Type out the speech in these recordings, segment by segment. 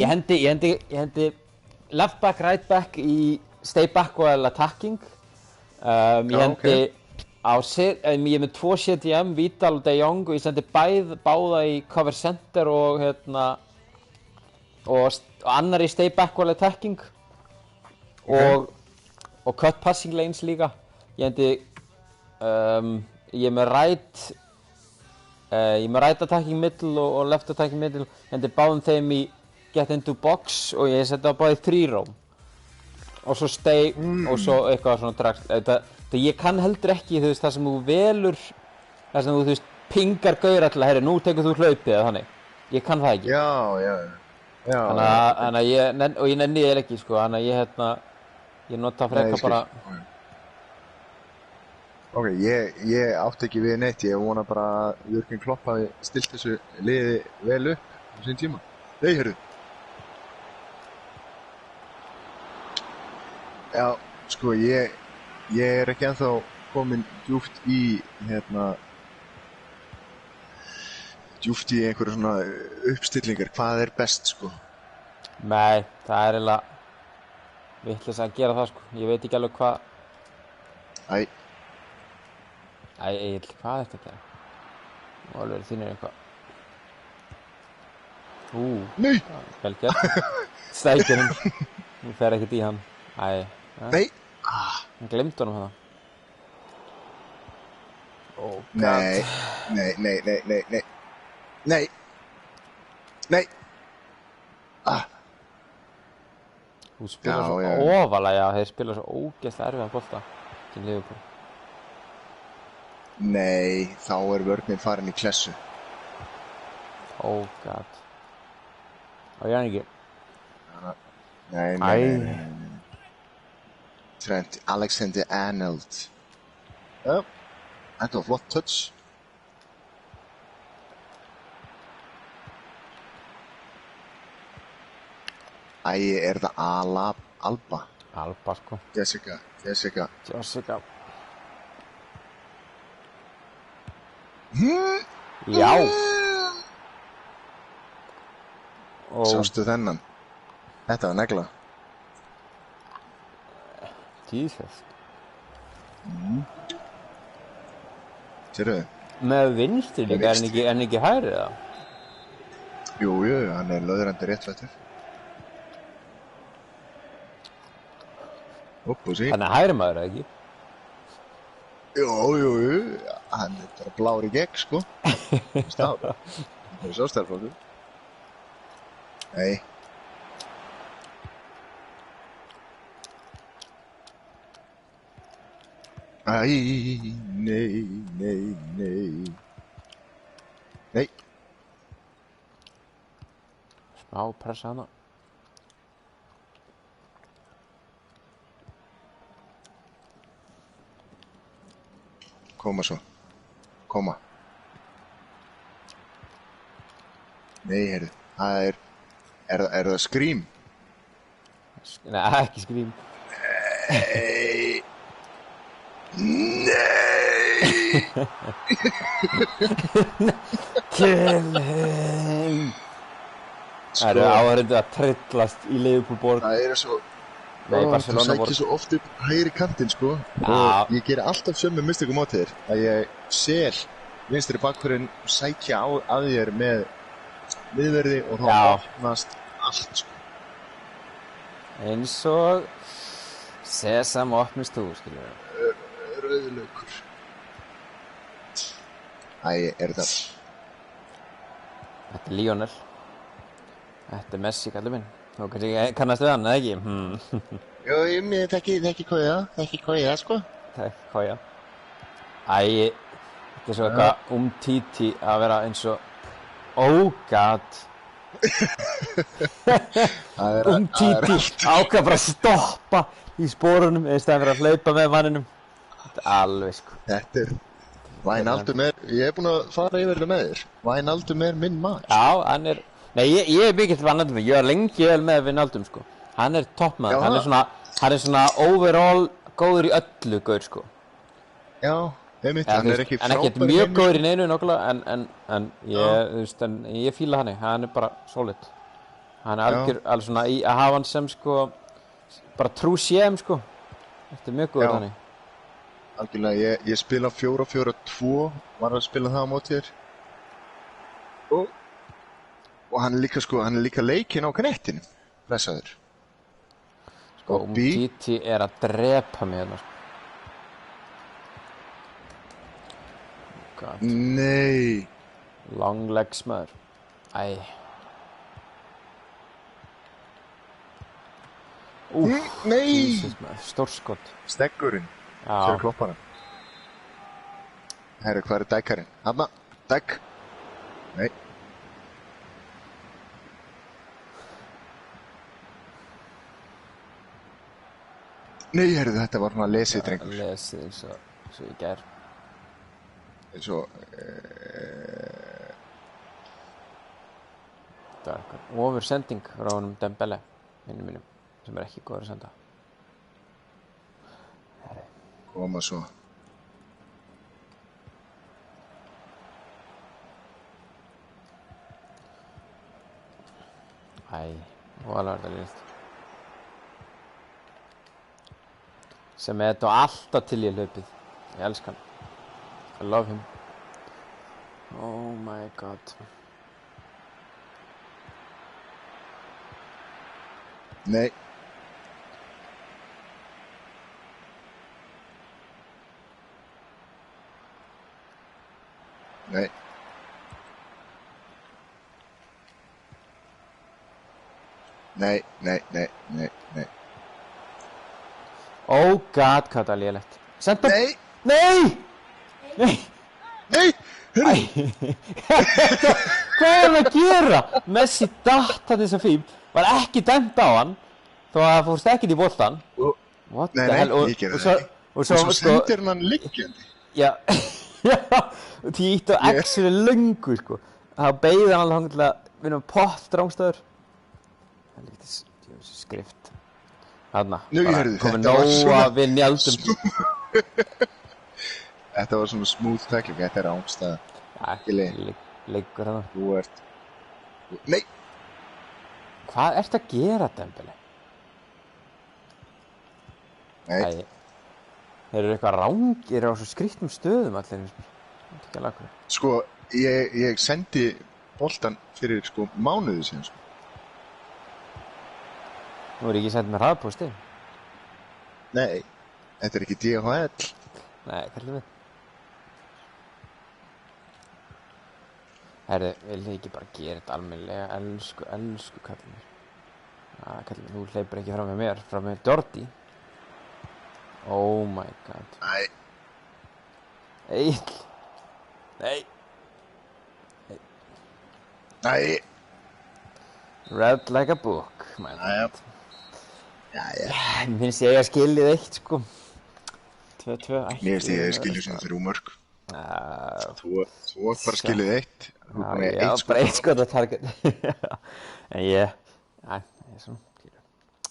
Ég hendi left back, right back í stay back while attacking. Ég hendi ég er með 2 CDM, Vidal og De Jong og ég sendi báða í cover center og og annar í stay back while attacking og cut passing lanes líka. Ég hendi ég er með right attacking middle og left attacking middle. Ég hendi báðum þeim í get into box og ég setti á báði 3 roam og svo stay og svo eitthvað svona drags. Ég kann heldur ekki, þú veist, það sem þú velur, það sem þú pingar gaura til að, herri, nú tekur þú hlaupið eða þannig. Ég kann það ekki. Já. Þannig að ég nenni þér ekki, sko, þannig að ég nota frekar bara. Ok, ég átti ekki við neitt, ég vona bara að Jürgen Klopp hafi stilt þessu liði vel upp á sín tíma. Nei, heyrðu. Já, sko, ég er ekki ennþá komin djúpt í einhverju svona uppstillingar, hvað er best, sko? Nei, það er eiginlega vitleysa að gera það, sko. Ég veit ekki alveg hvað. Egill, hvað ertu að gera? Nú alveg þínir eitthvað. Nei! Vel gert. Stækjurinn. Nú fer ekkert í hann. Nei! Hann glemdi honum hana. Nei! Þú spilar svo ofalega, þeir spila svo ógeðslega erfiðan bolta til Liverpool. Nei, þá er vörnin farin í klessu. Oh god. Á ég hann ekki? Nei. Trent Alexander-Arnold. Já, þetta var flott touch. Er það Alba? Alba, sko. Jessica. Já. Sástu þennan? Þetta var negla. Jesus. Sérðu? Með vinstri líka, er hann ekki hægri eða? Jú, hann er löðrandi réttfættur. Hann er hægri maður, eða ekki? Jú, hann er bara blár í gegn, sko. Það er svo stærflokkur. Nei. Nei. Smá pressa hana. Koma svo. Koma. Nei, heyrðu. Það er það Scream? Nei, ekki Scream. Nei. Kill him. Það eru áhörðu að trillast í Liverpool-borg. Það eru svo... Þú sækir svo oft upp hægri kantinn, sko. Og ég geri alltaf sömu mistökum á þér. Að ég sel vinstri bakvörðinn sækja að þér með miðverði og þá opnast allt, sko. Eins og sesam opnist þú, skiljum við. Rauðlaukur. Er það? Þetta er Lionel. Þetta er Messi, kallur minn. Þú kannast við hann, eða ekki? Jú, ég þekki kója, sko. Þekki kója. Þetta er svo eitthvað Titi að vera eins og... Oh god. Titi ákvað bara að stoppa í spórunum eða stæðan fyrir að hlaupa með manninum. Þetta er alveg, sko. Þetta er... Wijnaldum ég búinn að fara yfir þetta með þér. Wijnaldum minn maður. Já, hann er... Nei, ég er mikill Wijnaldum, ég var lengi vel með Wijnaldum, sko. Hann er toppmaður, hann er svona overall góður í öllu gaur, sko. Já, einmitt, hann er ekki frábær. Hann er ekki mjög góður í neinu nokkulega, en ég fíla hann er bara solid. Hann alveg svona í að hafa hann sem sko bara trú CM sko. Þetta mjög góður þannig. Algjörlega, ég spila 4-4-2, var að spila það á móti þér. Og hann er líka leikinn á knettinu, blessaður. Sko, Titi er að drepa mig hérna, sko. God. Nei. Long legs, maður. Æ. Nei. Jesus, maður. Stórskott. Steggurinn. Sér kloppana. Herru, hvað dækkarinn? Hanna, dækk. Nei. Nei, herru, þetta var svona lesið, drengur. Lesið eins og ég ger. Eins og... Það eitthvað ofursending frá honum Dembele, mínum, sem ekki góður að senda. Herri. Koma svo. Og alveg þetta líkt. Sem þetta og alltaf til ég hlaupið. Ég elska hann. I love him. Oh my god. Nei. Nei. Nei. Oh god, hvað það er lélegt. Senda... Nei! Nei! Hörru! Hvað er hann að gera? Messi datt hann þess að fím, var ekki dæmt á hann, þó að það fórst ekkert í boltan. What the hell? Nei, ég gerði það ekki. Og svo sendir hann liggjandi. Já, því ég ítti á X-inu löngu, sko. Það beigði hann alveg til að vinna pott rángstöður. Það er líkt skrift. Þarna, bara komið nóg að vinna í aldum. Þetta var svona smooth tackling, þetta er rángstæða. Ekki Liggur hana. Þú ert... Nei! Hvað ertu að gera, Dembele? Nei. Þeir eru eitthvað rángir á svo skrýttum stöðum allir. Ekki að laga. Sko, ég sendi boltan fyrir sko mánuði síðan, sko. Nú er ég ekki sendið með hraðpósti. Nei, þetta er ekki DHL. Nei, kallum við. Herðu, vil þið ekki bara gera þetta almennilega? Elsku kallum mér. Kallum mér, þú hleypur ekki fram með mér, fram með Jordi. Oh my god. Nei. Eill. Nei. Nei. Read like a book, my friend. Jæja. Mér finnst ég að skilja eitt, sko. 2-2, ætti. Mér finnst ég að skilja svona 3 mörg. Þú bara skiljið 1. Já, bara 1 skot að target. En ég er svona,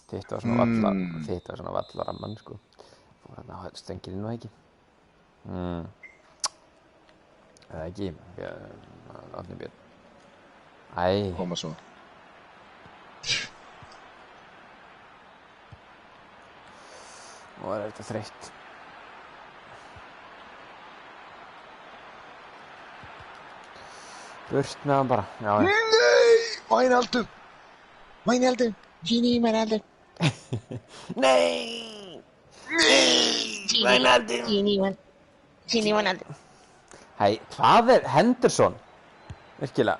þitt var svona vallarammann, sko. Fór þarna á stönginu nú ekki. Eða ekki, Árni Björn. Koma svo. Og er þetta þreytt. Burt með hann bara, já. Nei! Wijnaldum! Gini Wijnaldum! Nei! Wijnaldum! Gini Wijnaldum! Hæ, hvað er Henderson? Virkilega,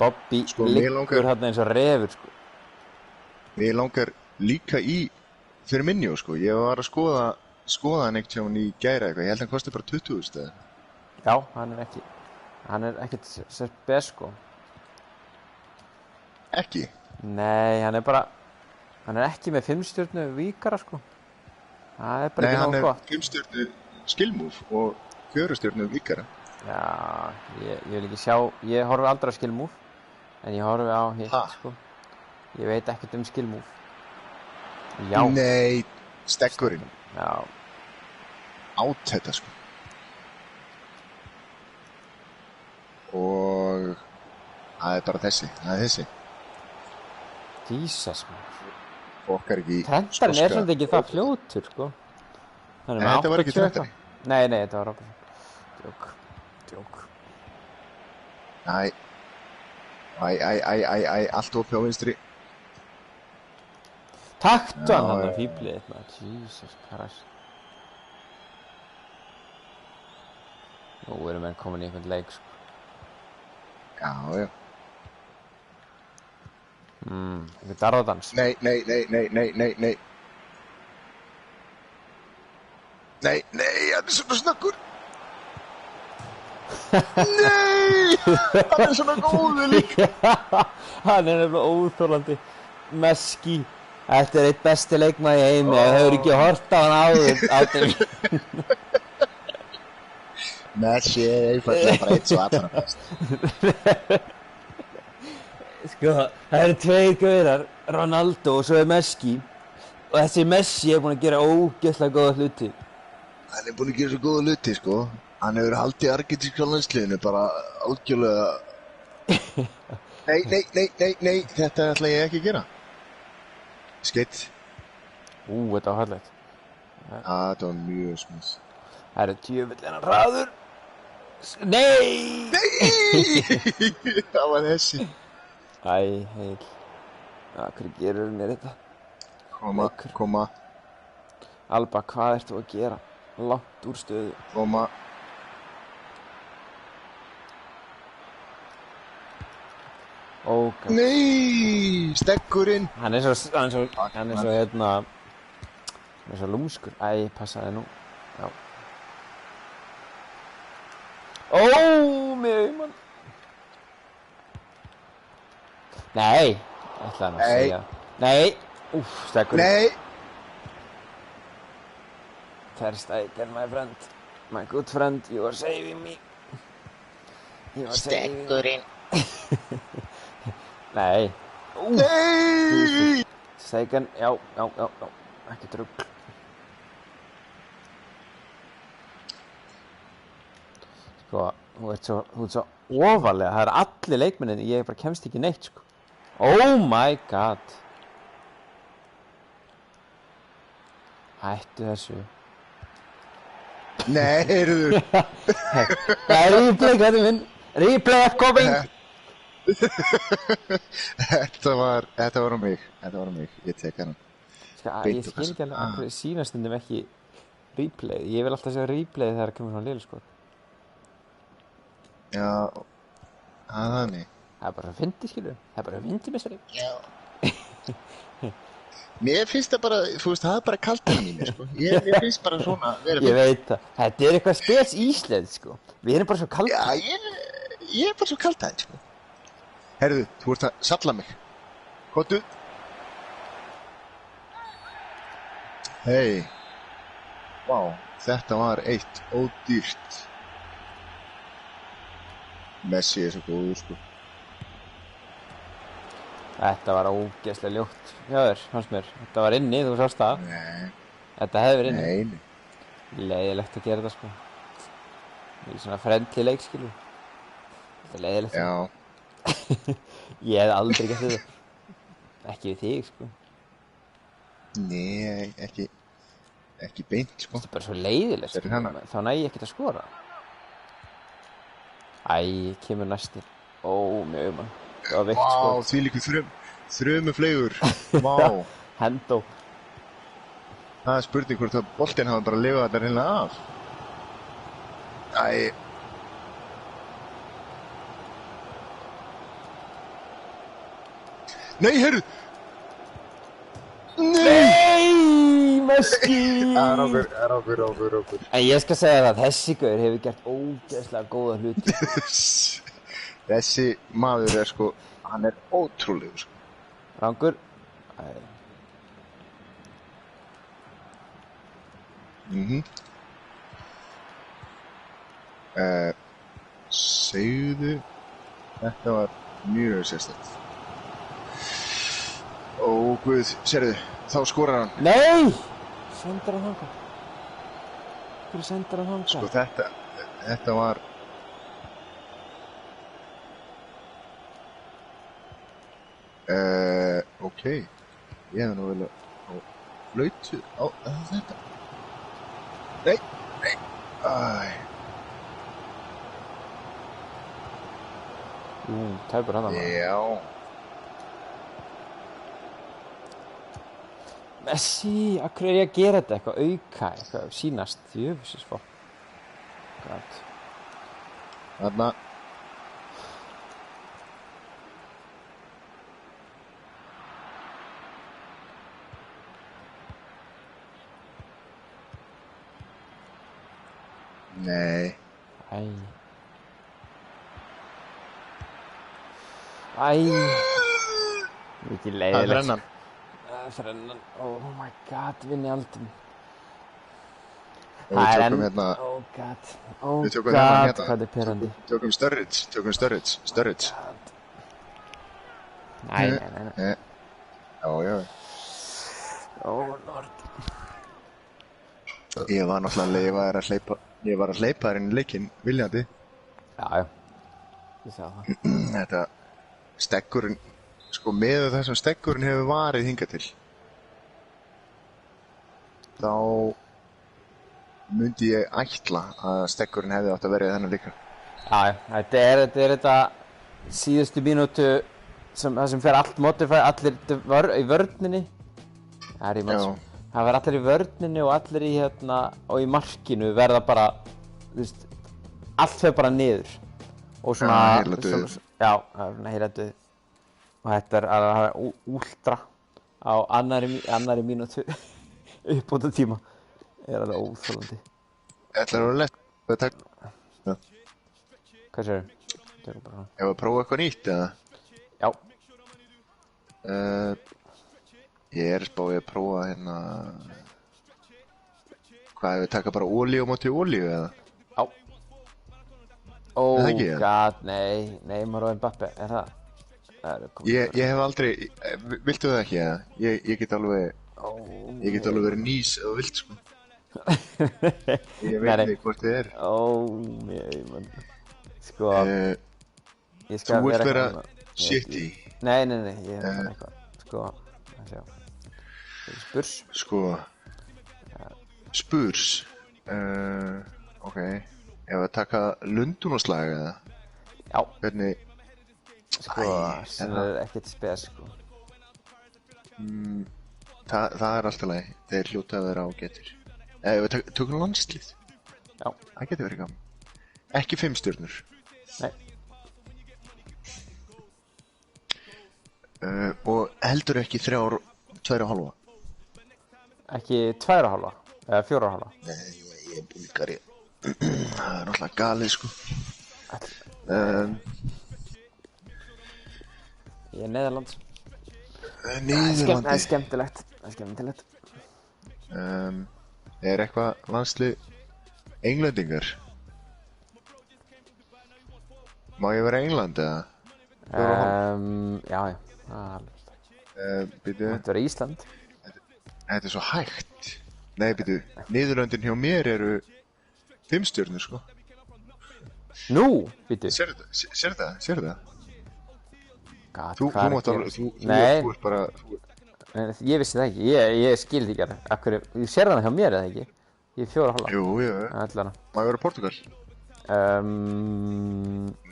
Bobby liggur hann eins og refur, sko. Mér langar líka í Firmino, sko. Ég var að skoða hann ekkert í gæra eitthvað. Ég held að hann kosti bara 20.000 eða. Já, hann er ekkert sér best, sko. Ekki? Nei, hann er ekki með 5 stjörnu víkara, sko. Það er bara ekki nógu gott. Nei, hann er 5 stjörnu skilmúf og 4 stjörnu víkara. Já, ég vil ekki sjá, ég horfi aldrei á skilmúf, en ég horfi á hitt, sko. Ég veit ekkert skilmúf. Já. Nei, steggurinn. Já. Át þetta, sko. Og Það er bara þessi, Jesus, man. Okkar ekki Trentarinn svolítið ekki það fljótur, sko. Þetta var ekki Trentari. Nei, þetta var Robertson. Djók. Æ, allt opið á vinstri. Taktu hann fíblið, maður. Jesus Christ. Nú erum við komin í einhvern leik, sko. Já. Einhvern darðadans. Nei. Nei, hann er svona snöggur. Nei, hann er svona góður líka. Hann er nefnilega óþolandi. Messi. Þetta er eitt besti leikmaður í heimi. Ef hefur ekki hort á hann áður. Messi er einfallega bara eitt svo allra best. Sko, það eru tveir gaurar, Ronaldo og svo er Messi. Og þessi Messi er búinn að gera ógeðslega góða hluti. Hann er búinn að gera svo góða hluti, sko. Hann hefur haldið argentíska landsliðinu bara algjörlega... Nei, þetta ætla ég ekki að gera. Skeitt. Þetta var hallegt. Þetta var mjög smúð. Það eru djöfull en hann hraður. Nei! Það var þessi. Æ, heil. Hverju gerur mér þetta? Koma. Alba, hvað ertu að gera? Langt úr stöðu. Koma. Nei, steggurinn. Hann er svo lúmskur. Æ, passaði nú. Já. Mjög mann. Nei, ætlaði hann að segja. Nei. Steggurinn. Nei. Ter Stegen, my friend. My good friend, you are saving me. Steggurinn. Nei. Nei! Stegen, já. Ekki drugl. Sko, þú ert svo ofalega. Það eru allir leikmennin, ég bara kemst ekki neitt, sko. Oh my god. Hættu þessu. Nei, heyrðu. Það er replay, hvað er minn? Replay upcoming. Þetta var á mig. Ég tek hann. Ég skil ekki alveg að sína stundum ekki replay. Ég vil alltaf segja replay þegar það kemur svona léluskot. Já, þannig. Það er bara að fyndi, skilur. Það er bara að fyndi, mestari. Já. Mér finnst það bara, þú veist, það er bara kaldan í mér, sko. Mér finnst bara svona vera fyndi. Ég veit það. Þetta er eitthvað spes íslensk, sko. Við erum bara svo kaldan. Já, ég er bara svo kaldan, sko. Herðu, þú ert að salla mig. Kottu. Hei. Vá, þetta var eitt ódýrt. Messi er svo góður, sko. Þetta var ógeðslega ljótt hjá þér, fannst mér. Þetta var inni, þú sást það. Nei. Þetta hefði verið inni. Nei. Leiðilegt að gera þetta, sko. Í svona friendly leik, skilur. Þetta er leiðilegt. Já. Ég hef aldrei gert þetta. Ekki við þig, sko. Nei, ekki beint, sko. Þetta er bara svo leiðilegt, sko. Þá næ ég ekkert að skora. Æ, kemur næstir. Mjög mann. Það var veikt, sko. Vá, því líku þrumufleygur. Vá. Hendó. Það er spurning hvort að boltinn hafa bara lifað þetta reynilega af. Æ. Nei, heyrðu! Nei, Messi! Það er okkur. En ég skal segja það, þessi gaur hefur gert ógeðslega góða hluti. Þessi maður er, sko, hann er ótrúlegur, sko. Rangur. Segðu, þetta var mjög sérstætt. Ó, guð, sérðu, þá skorar hann. Nei! Sendar hann þangað. Hverju sendar hann þangað? Sko, þetta var... Ok. Ég hef nú vel á flautu á þetta. Nei. Tæpur hann að maður. Já. Messi, af hverju er ég að gera þetta? Eitthvað auka, eitthvað sýnast. Jöfusins fó. Gæt. Þarna. Nei. Mikið leiðilegt. Það er þrennan. Oh my god, vinni aldrei. Við tökum hérna... Oh god, hvað er perandi. Tökum Sturridge. Nei. Já. Oh lord. Ég var náttúrulega ég var að hleypa þér inn í leikinn viljandi. Já. Ég sá það. Þetta steggurinn, sko með það sem steggurinn hefur varið hingað til. Þá myndi ég ætla að steggurinn hefði átt að verið þennan líka. Já, þetta er þetta síðustu mínútu það sem fer allt modify, allir í vörninni. Það er í match. Það verður allir í vörninni og allir í og í markinu verða bara, þú veist, allt fer bara niður. Og svona, heiladauð. Og þetta er últra á annari mínútu uppbóta tíma. Er alveg óþolandi. Ætlarðu að lesa? Hvað segirðu? Ef að prófa eitthvað nýtt, eða? Já. Ég er spáið að prófa hérna... Hvað, ef við taka bara olíu á móti olíu, eða? Já. Oh god, nei, Neymar og Mbappe, er það? Ég hef aldrei... Viltu það ekki, eða? Ég get alveg... Ég get alveg verið nýs eða vilt, sko. Ég veit ekki hvort þið er. Sko... Þú vilt vera City. Nei, ég er eitthvað. Sko, það sjá. Spurs. Sko... Spurs. Ok. Ef að taka Lundúnaslag, eða? Já. Hvernig... Sko, sem er ekkert spes, sko. Það er alltaf leið. Þeir hljóta að vera ágætir. Ef við tökum landslið. Já. Það getur verið gaman. Ekki 5 stjörnur. Nei. Og heldur ekki 2,5. Ekki 2,5? Eða 4,5? Nei, ég er búlgari. Það er náttúrulega galið, sko. Ég er Nederlands. Nýðurlandi. Það er skemmtilegt. Er eitthvað landslið Englendingar? Má ég vera England, eða? Já. Býtu. Þetta vera Ísland. Þetta er svo hægt. Nei, býtu. Nýðurlöndin hjá mér eru 5 stjörnur, sko. Nú, býtu. Sérðu það? Gat, þú mátt alveg, þú ert bara... Ég vissi það ekki, ég skildi ekki það. Þú sér hana hjá mér eða ekki? Ég er 4,5. Jú. Má ég vera Portugal?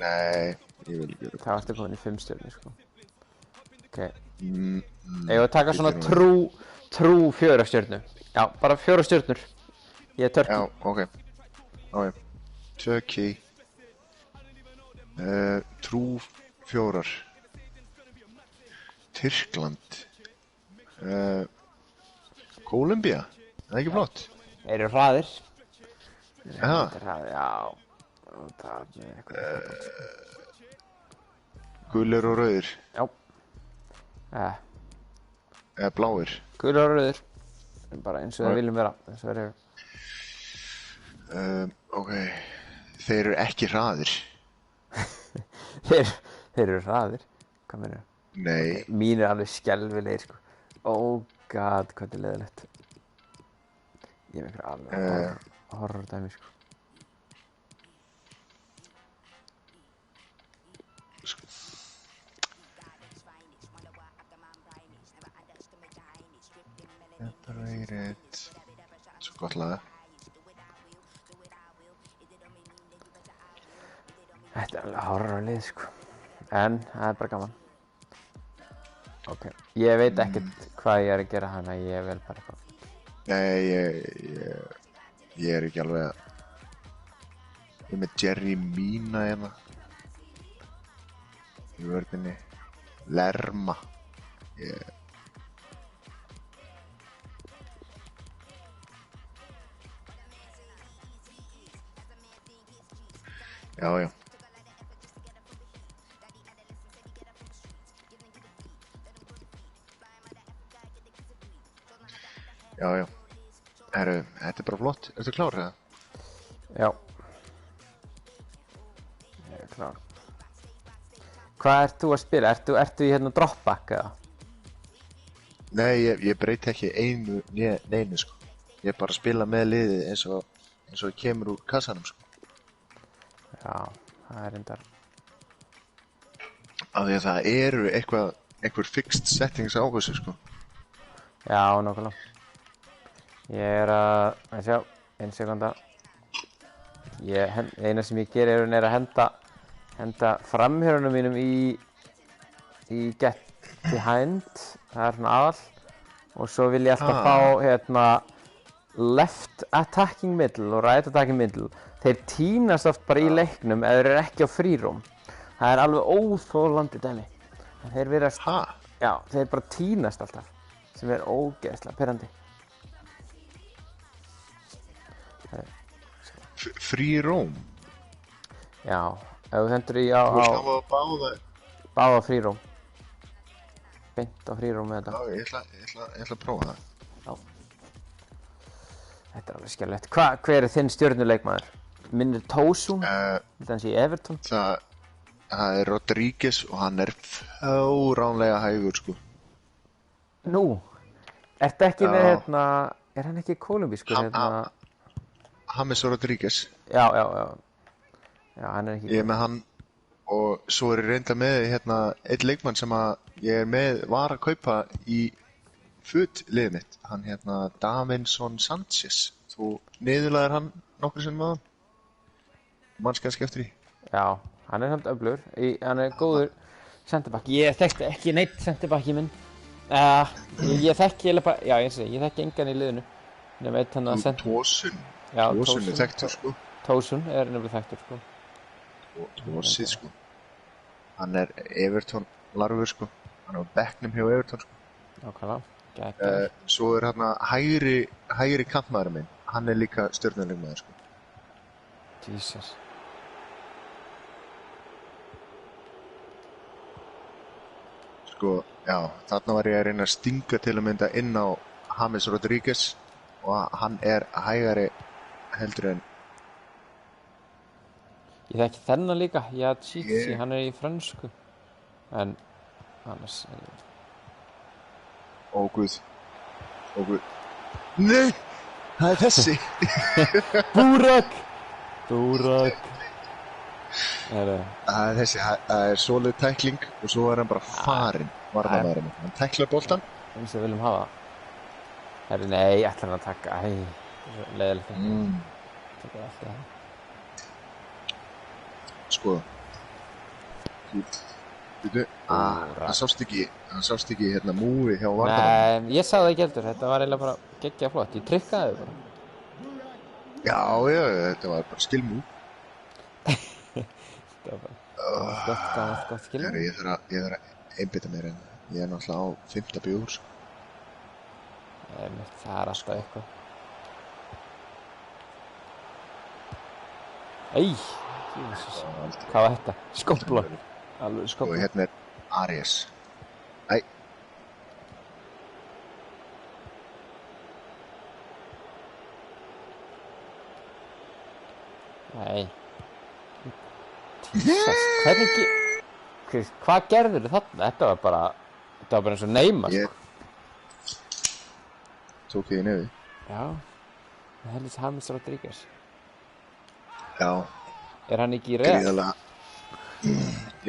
Nei, ég vil ekki vera Portugal. Það varstu komin í 5 stjörnur, sko. Ok. Ég var að taka svona trú 4 stjörnu. Já, bara 4 stjörnur. Ég er Turkey. Já, ok. Turkey. Trú 4. Tyrkland. Kólumbía. Það er ekki flott. Þeir eru hraðir. Já. Já. Gulir og rauðir. Já. Eða bláir. Gulir og rauðir. Bara eins og það viljum vera. Eins og þeir eru. Ok. Þeir eru ekki hraðir. Þeir eru hraðir. Hvað meinarðu? Nei. Mín er alveg skelfilegir, sko. Oh god, hvað er leiðilegt. Ég er með einhverja alveg horror dæmi, sko. Madrid, svo gott lag. Þetta alveg hárralið, sko. En, það bara gaman. Ok, ég veit ekkert hvað ég að gera þannig að ég vel bara eitthvað. Nei, ég ekki alveg að... Ég með Jerry Mina hérna. Í vörðinni. Lerma. Já. Já. Herru, þetta bara flott. Ertu klár, eða? Já. Ég klár. Hvað ert þú að spila? Ertu í hérna dropback, eða? Nei, ég breyti ekki neinu, sko. Ég bara spila með liðið eins og kemur úr kassanum, sko. Já, það reyndar. Af því að það eru einhver fixed settings á þessu, sko. Já, nokkulega. Ég að sjá, 1 sekúnda. Eina sem ég geri að henda framhjörunum mínum í get behind. Það svona aðal. Og svo vil ég alltaf fá left attacking middle og right attacking middle. Þeir tínast oft bara í leiknum ef þeir eru ekki á free-roam. Það alveg óþolandi dæmi. Þeir virðast... Já, þeir bara tínast alltaf. Sem ógeðslega pirrandi. Free-roam? Já, ef þú hendur í á... Þú veist það var báða free-roam. Beint á free-roam með þetta. Já, ég ætla að prófa það. Já. Þetta alveg skemmtilegt. Hver þinn stjörnuleikmaður? Minnir Tosun? Þannig í Everton? Það Rodríguez og hann fáránlega hægur, sko. Nú, ertu ekki með er hann ekki kólumbískur James Rodríguez. Já, hann ekki. Ég með hann og svo ég reynda með einn leikmann sem ég var að kaupa í liðið mitt. Hann Davinson Sanchez. Þú niðurlaðir hann nokkru sinnum með hann. Manns kannski eftir því. Já, hann samt öflugur. Hann góður centerback. Ég þekkti ekki neitt centerbacki minn. Ég þekki engan í liðinu. Tosun? Já, Tosun er þekktur, sko. Tosun er nefnilega þekktur, sko. Tosið, sko. Hann Everton larfur, sko. Hann á bekknum hjá Everton, sko. Nákvæmlega. Svo hægri kantmaðurinn minn. Hann líka stjörnuleikmaður, sko. Jesus. Sko, já, þarna var ég að reyna að stinga til að mynda inn á James Rodríguez og hann hægari heldur en... Ég þekki þennan líka, Yachichi, hann í frönsku. En annars... Ó guð. Nei! Það þessi! Burak! Það þessi, það solid tækling og svo hann bara farinn, varnarmaðurinn. Hann tæklar boltan. Eins og við viljum hafa. Nei, ætlar hann að taka, leiðilegt. Taka allt það. Sko. Það sást ekki múi hjá varnarmaðurinn. Nei, ég sá það ekki heldur, þetta var eiginlega bara geggjað flott, ég trykkaði þau bara. Já, þetta var bara skilmú. Þetta var bara gott skilmú. Ég þarf að einbytta mér en ég náttúrulega á 5. bjór. Það alltaf eitthvað. Jesus. Hvað var þetta? Skópla. Alveg skópla. Og hérna Arias. Nei. Jesus, hvað gerður þarna? Þetta var bara eins og Neymar, sko. Tók ég í nefið. Já. Það heldur James Rodríguez. Já. Er hann ekki í Real? Gríðarlega.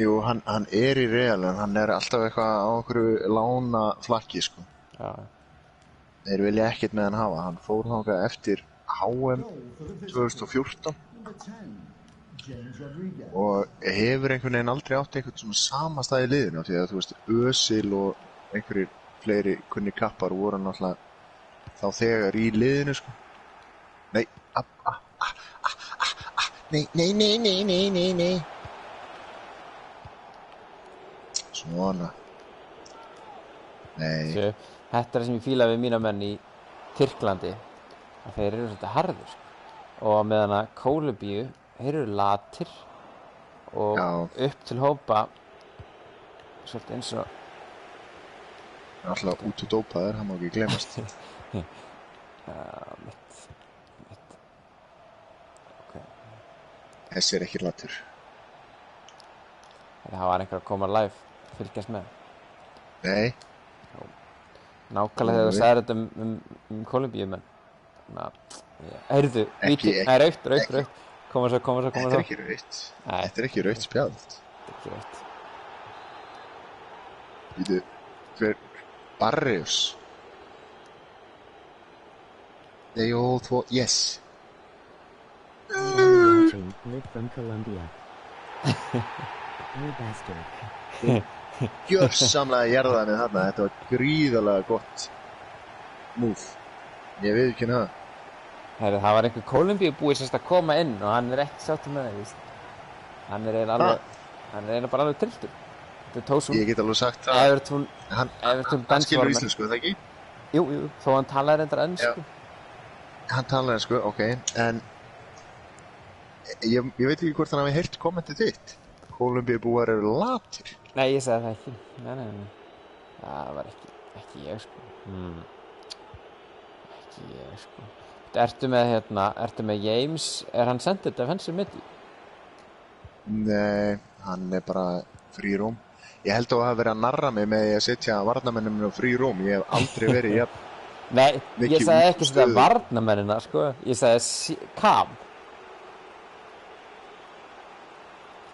Jú, hann er í Real en hann alltaf eitthvað á einhverju lána flakki, sko. Já. Þeir vilja ekkert með hann hafa. Hann fór þangað eftir HM 2014 og hefur einhvern veginn aldrei átt einhvern svona sama stað í liðinu því að þú veist, Özil og einhverjir fleiri kunni kappar voru náttúrulega þá þegar í liðinu sko. Nei, nei. Svona. Nei. Sjö, þetta það sem ég fíla við mína menn í Tyrklandi að þeir eru svolítið harðir sko. Og meðan að Kólumbíu þeir eru latir og upp til hópa svolítið eins og alltaf út og dópaður, hann má ekki glemast. Mitt. Okay. Þessi ekki latur. Það var einhver að koma live, fylgjast með. Nei. Nákvæmlega þegar þú sagðir þetta um Kólumbíumenn. Heyrðu, víti, nei, rautt. Koma svo. Þetta er ekki rautt. Þetta er ekki rautt spjald. Þetta er ekki rautt. Vítu, hver Barrios. They all thought, yes. From Colombia. You bastard. Gjörsamlega jarðanir þarna, þetta var gríðarlega gott move. Ég veit ekki það. Heyrðu, það var einhver Kólumbíu búið sérst að koma inn og hann ekki sáttur með það, víst. Hann eiginlega bara alveg trilltur. Ég get alveg sagt það. Hann skilur íslensku, það ekki? Jú, þó hann talaði reyndar ensku. Hann talaði ensku, ok, en ég veit ekki hvort hann hafi heyrt kommentið þitt. Kólumbíu búar eru latir. Nei, ég sagði það ekki. Nei. Það var ekki ég, sko. Ekki ég, sko. Ertu með James, er hann centered defensive middle? Nei, hann bara free roam. Ég held að hafa verið að narra mig með að setja varnarmennum á free roam. Ég hef aldrei verið jafn. Nei, ég sagði ekki þetta varnarmennina, sko. Ég sagði Cam.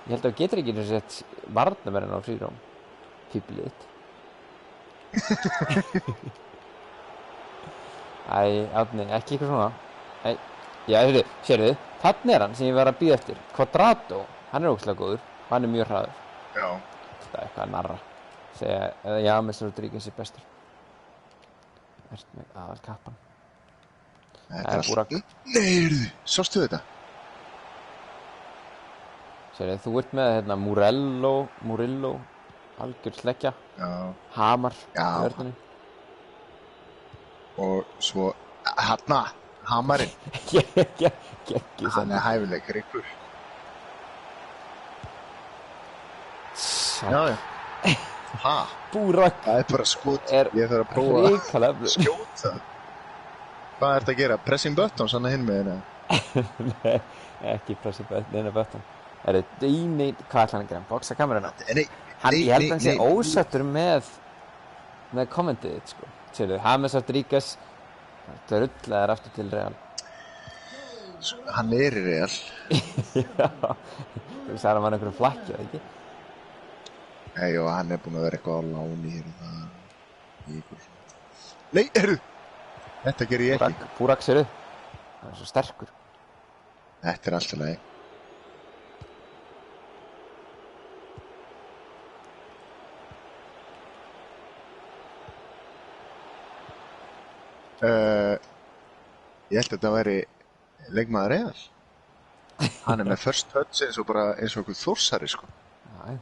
Ég held að þú getur ekki sett varnarmennina á free roam. Fíblið þitt. Æ, Árni, ekki eitthvað svona. Æ, já, sérðu, þarna er hann sem ég var að bíða eftir. Quadrado, hann er ógeðslega góður. Hann er mjög hraður. Já. Þetta er eitthvað að narra. Segja, já, Mr. Rodríguez er bestur. Ertu með aðal kappan. Þetta er Burak. Nei, sástu þetta? Sérðu, þú ert með Murillo, algjör sleggja. Já. Hamar. Já. Í vörninni. Og svo, Hamarinn. Hann er hæfileikar ykkur. Já. Burak. Það er bara skot. Ég þarf að prófa að skjóta. Hvað ert að gera? Pressing buttons, hann er hinn með hérna? Nei, ekki pressing button. Hvað ætla hann að gera? Boxa kameruna? Nei. Ég held að hann sé ósattur með kommentið þitt, sko. Sérðu, James Rodríguez drullaður aftur til Real. Hann er í Real. Já, þú sagði að hann einhverjum flakki, eða ekki? Nei, og hann er búinn að vera eitthvað á láni hér og það. Nei, þetta ger ég ekki. Burak, sérðu, hann er svo sterkur. Þetta er alltaf leið. Ég held að þetta væri leikmaður Real. Hann er með first touch eins og einhver Þórsari, sko. Næ.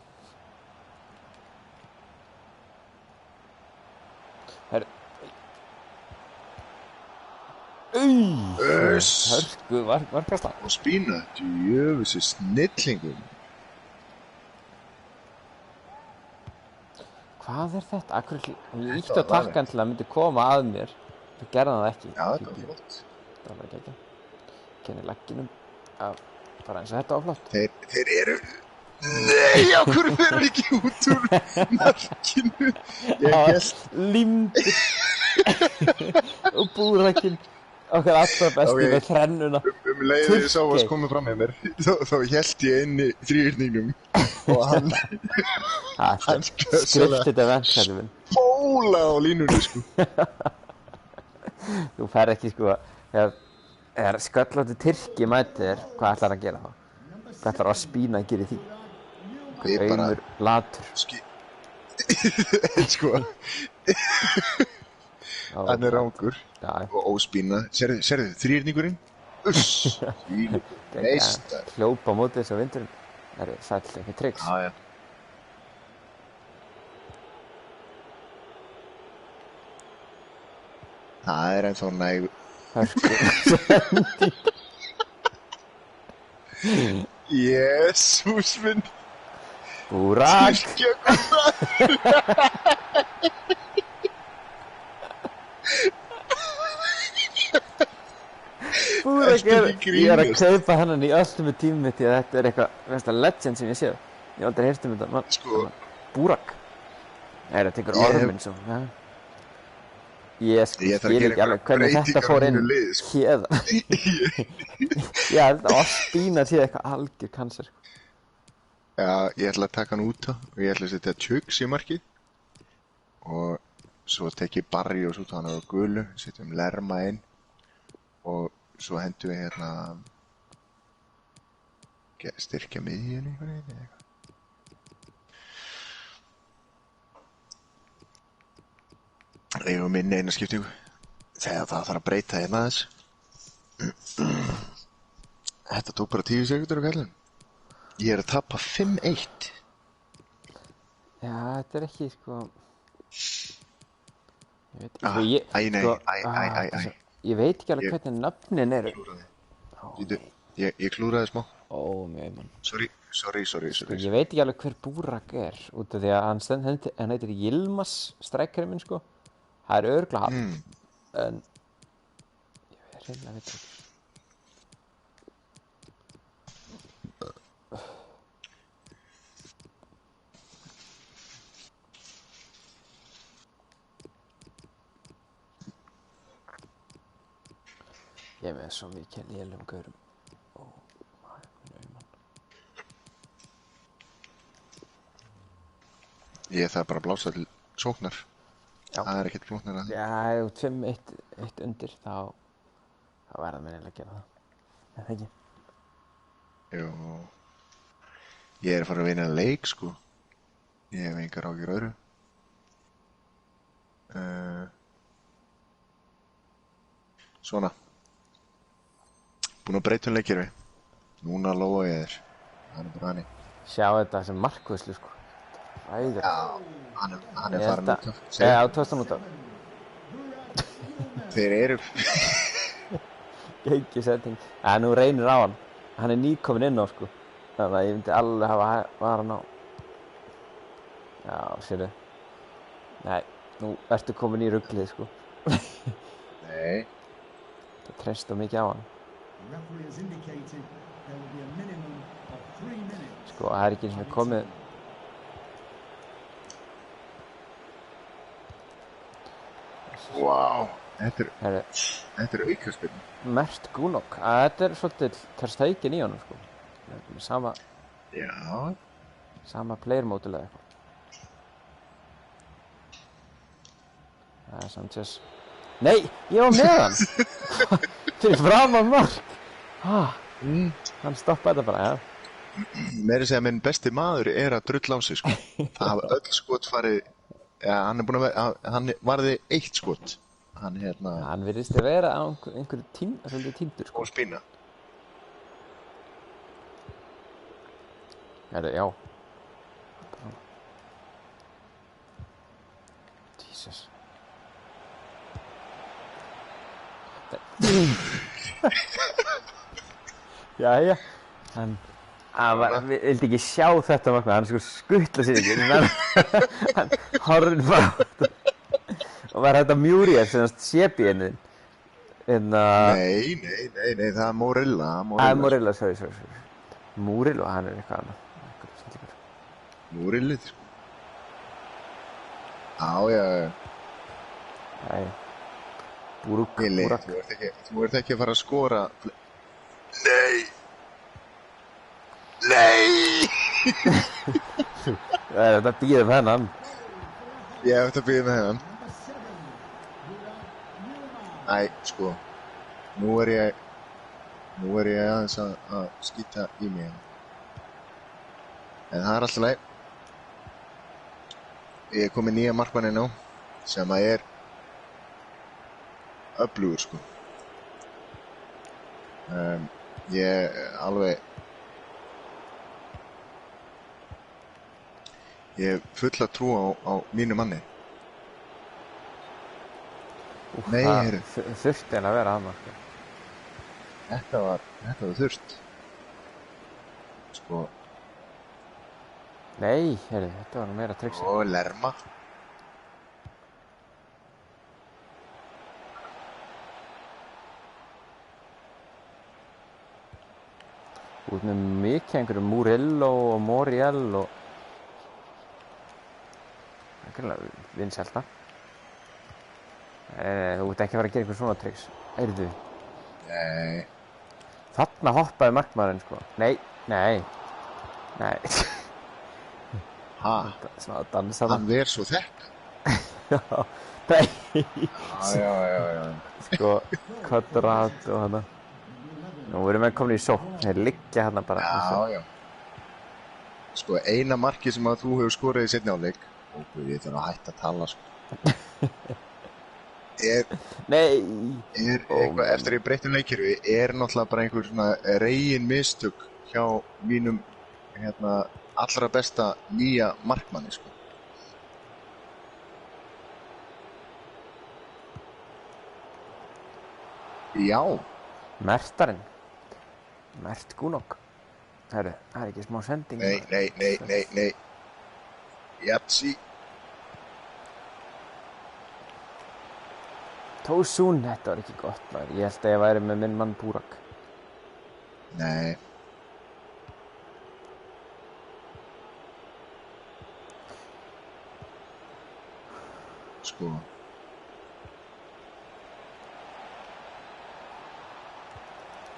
Hörku, markastan. Og Spína, djöfusi snillingum. Hvað er þetta? Akkur líkt á takkan til að myndi koma að mér. Það gerði hann það ekki. Já, þetta var flott. Það var bara ekki. Kenni legginum. Bara eins og þetta var flott. Þeir eru... Nei, á hverju verður ekki út úr markinu? Ég held... Límdur. Og Burakinn. Okkar alltaf besti með þrennuna. Leiðið sá að komið fram með mér. Þá held ég inn í þrýrningnum. Og hann skriftið event, kallið minn. Bóla á línunni, sko. Þú fer ekki sko, þegar sköllóttur Tyrki mætir, hvað ætlar að gera þá? Hvað ætlar Ospina að gera í því? Aumur, latur. Sko, hann rangur og Ospina. Sérðu, þrýrningurinn? Uss, meistar. Hljópa á móti þess að vindurinn. Það eru sæll ekki tricks. Já. Það ennþá næg. Jesús minn. Búrak. Búrak ég að kaupa hennan í Ultimate Team mitt því að þetta eitthvað mesta legend sem ég séð. Ég aldrei heyrt þetta. Sko. Búrak. Nei, það tekur orminn svo. Ég skil ekki alveg hvernig þetta fór inn hérna. Ég held að Ospina sé eitthvað algjör cancer. Já, ég ætla að taka hann út á og ég ætla að setja Chugs í markið og svo tek ég Barrios út á hann á gulu, setjum Lerma inn og svo hendum við hérna styrkja miðjunni eða eitthvað. Eigum minni eina skiptingu þegar það þarf að breyta hérna aðeins. Þetta tók bara 10 sekúndur á kallinn. Ég að tapa 5-1. Já, þetta ekki sko. Ég veit ekki alveg hvernig nöfnin eru. Ég klúraði smá. Mjög mann. Sorry. Ég veit ekki alveg hver Búrak út af því að hann heitir Yilmaz strækjarinn minn sko. Það örugglega hann. En ég reyna að veit ekki. Ég með svo mikið lélum gaurum. Ég þarf bara að blása til sóknar. Já. Það ekkert flóknar að því. Já, ef 5-1 undir, þá verða mér eiginlega að gera það. Er það ekki? Jú. Ég að fara að vinna leik, sko. Ég hef engar áhyggjur öðru. Svona. Búinn að breyta leikkerfi. Núna lofa ég þér. Það bara hannig. Sjá þetta sem markvöðslu, sko. Æður. Já, hann farin út af. Já, tókst hann út af. Þeir eru... Ekki setting. Nú reynir á hann. Hann nýkominn inn á, sko. Þannig að ég myndi alveg hafa varan á. Já, sérðu. Nei, nú ertu komin í ruglið, sko. Nei. Það treyst mikið á hann. Sko, það ekki eins og komið... Wow, þetta er aukaspyrna. Mert Gunok, þetta svolítið Ter Stegen í honum, sko. Sama... Já. Sama player mótilega eitthvað. Það Sanchez. Nei, ég var með hann! Fyrir framan mark! Hann stoppaði þetta bara, já. Meira að segja minn besti maður að drulla á sig, sko. Það hafa öll skot farið... Já, hann búinn að vera, hann varði 1 skot. Hann Hann virðist að vera á einhverju tíndur, sko. Og Spina. Já. Jesus. Jæja. Hann vildi ekki sjá þetta markmið, hann sko skuttla sér ekki. Hann horfði bara og var þetta Muriel sem sépi henni. Nei, það er Morilla. Morilla, sorry. Murillo, hann eitthvað annað. Murillið, sko. Já. Nei. Búrak. Þú ert ekki að fara að skora. Nei! Það er þetta að bíða með hennan. Ég hef þetta að bíða með hennan. Æ, sko, nú er ég aðeins að skýta í mig. En það er alltaf leið. Ég er komið nýja markmanni nú, sem að er öflugur, sko. Ég hef fulla trú á mínu manni. Nei, heyrðu. Þurfti hann að vera hann, sko. Þetta var þurft. Sko. Nei, heyrðu, þetta var nú meira triksi. Og Lerma. Út með mikið einhverju Murillo og Moriel og... Það er greinlega vinsælta. Þú ert ekki að fara að gera einhver svona triks. Heyrðu. Nei. Þarna hoppaði markmaðurinn, sko. Nei. Ha? Svona að dansa það. Hann ver svo þekk. Já. Nei. Já. Sko, kvadrat og hana. Nú erum við komin í sókn. Þeir liggja hana bara. Já. Sko, eina marki sem að þú hefur skorað í seinni hálfleik. Ó, ég þarf að hætta að tala, sko. Nei. Eitthvað, eftir ég breytti leikkerfi, náttúrulega bara einhver svona regin mistök hjá mínum, allra besta nýja markmanni, sko. Já. Mertarinn. Mert Gunok. Herru, það er ekki smá sending. Nei. Jatsi. Tosun, þetta var ekki gott, maður. Ég held að ég væri með minn mann Burak. Nei. Sko.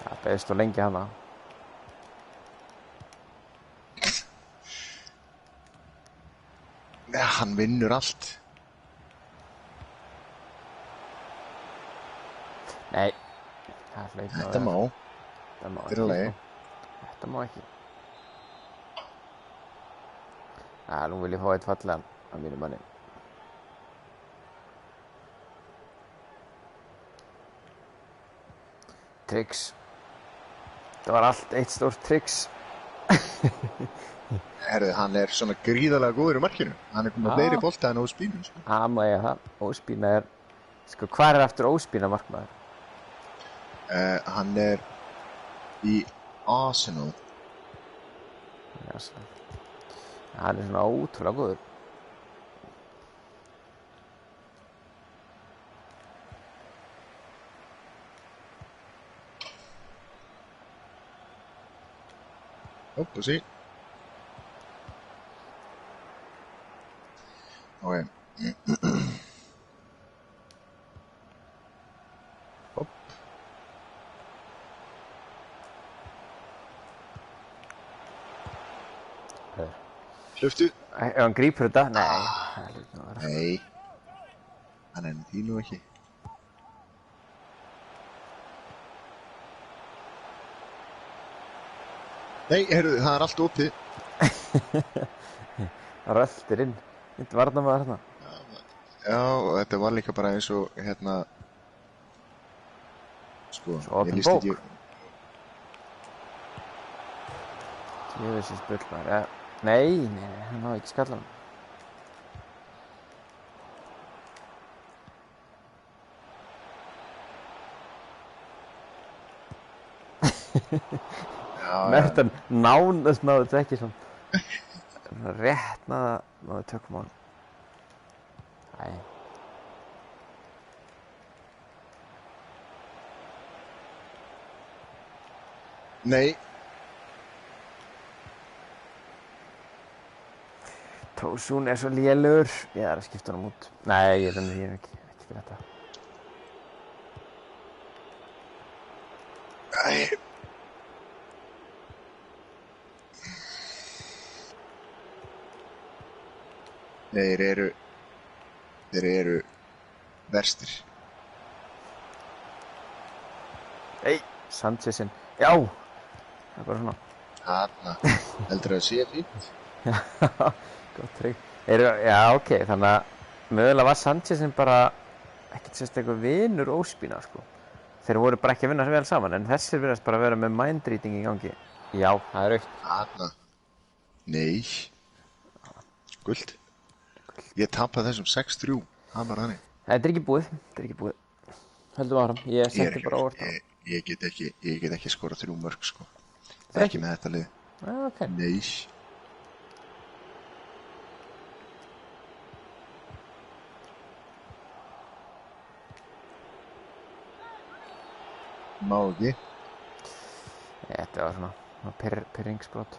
Það beðist og lengi hana. Hann vinnur allt. Nei, það er hlaut. Þetta má. Þetta má ekki. Þetta má ekki. Nú vil ég fá eitt fallegan af mínu manni. Tricks. Það var allt eitt stórt tricks. Herðu, hann er svona gríðarlega góður í markinu. Hann er komið fleiri bolta en Óspínu, sko. Má ég það. Óspína er... Sko, hvar er aftur Óspína markmaður? Hann er í Arsenal. Hann er svona ótrúlega góður. Upp og sí. Ok. Hlöftu? Ef hann grípur þetta? Nei. Nei. Hann er því nú ekki. Nei, heyrðu, það er allt opið. Það röltir inn. Þetta varnarmaður hérna. Já, og þetta var líka bara eins og, sko, ég líst ekki... Tjóðisins bullmaður, Nei, hann má ekki skalla hann. Mertan nánast náðu þetta ekki svona rétt náðu tökum á hann. Æ. Nei. Tosun er svo lélugur. Ég er að skipta hann út. Nei, ég er ekki fyrir þetta. Æ. Þeir eru verstir. Ei, Sanchezinn. Já! Það bara svona. Þarna, heldur það sé fínt? Gott trygg. Já, ok, þannig að mögulega var Sanchezinn bara ekkert sérstaklega vinur Óspína, sko. Þeir voru bara ekki að vinna vel saman, en þessir virðast bara að vera með mindreading í gangi. Já, það rautt. Þarna. Nei. Guld. Ég tapaði þessum 6-3. Það var þannig. Þetta er ekki búið. Höldum áfram. Ég setti bara óvart á. Ég get ekki skorað 3 mörk, sko. Ekki með þetta lið. Ok. Nei. Má ekki. Þetta var svona pirringsbrot.